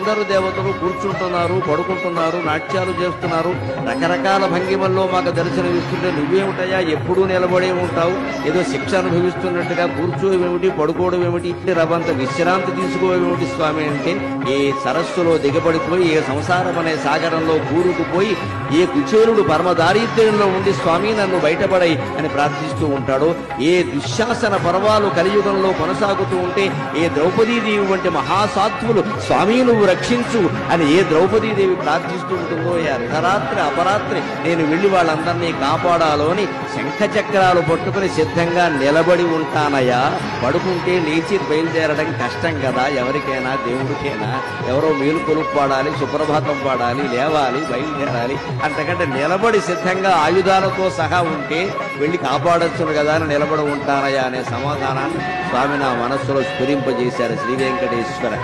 అందరూ దేవతలు కూర్చుంటున్నారు, పడుకుంటున్నారు, నాట్యాలు చేస్తున్నారు, రకరకాల భంగిమల్లో మాకు దర్శనమిస్తుంటే నువ్వేమిటయా ఎప్పుడూ నిలబడే ఉంటావు, ఏదో శిక్ష అనుభవిస్తున్నట్టుగా కూర్చోవేమిటి, పడుకోవడం ఏమిటి, రవంత విశ్రాంతి తీసుకోవేమిటి స్వామి అంటే, ఏ సరస్సులో దిగబడిపోయి ఏ సంసారం అనే సాగరంలో కూరుకుపోయి ఏ కుచేరుడు పరమ దారిద్ర్యంలో ఉండి స్వామి నన్ను బయటపడై అని ప్రార్థిస్తూ ఉంటాడో, ఏ దుశ్శాసన పర్వాలు కలియుగంలో కొనసాగుతూ ఉంటే ఏ ద్రౌపదీదేవి వంటి మహాసాత్వులు స్వామి నువ్వు రక్షించు అని ఏ ద్రౌపదీదేవి ప్రార్థిస్తూ ఉంటుందో, ఏ అర్ధరాత్రి అపరాత్రి నేను వెళ్లి వాళ్ళందరినీ కాపాడాలో అని శంఖ చక్రాలు పట్టుకుని సిద్ధంగా నిలబడి ఉంటానయ్యా. పడుకుంటే లేచి బయలుదేరడం కష్టం కదా, ఎవరికైనా దేవుడికైనా. ఎవరో మేలుకొలుపు పాడాలి, సుప్రభాతం పాడాలి, లేవాలి, బయలుదేరాలి. అంతకంటే నిలబడి సిద్ధంగా ఆయుధాలతో సహా ఉంటే వెళ్లి కాపాడొచ్చును కదా అని నిలబడి ఉంటానయ్యా అనే సమాధానాన్ని స్వామి నా మనస్సులో స్ఫురింపజేశారు శ్రీ వెంకటేశ్వర.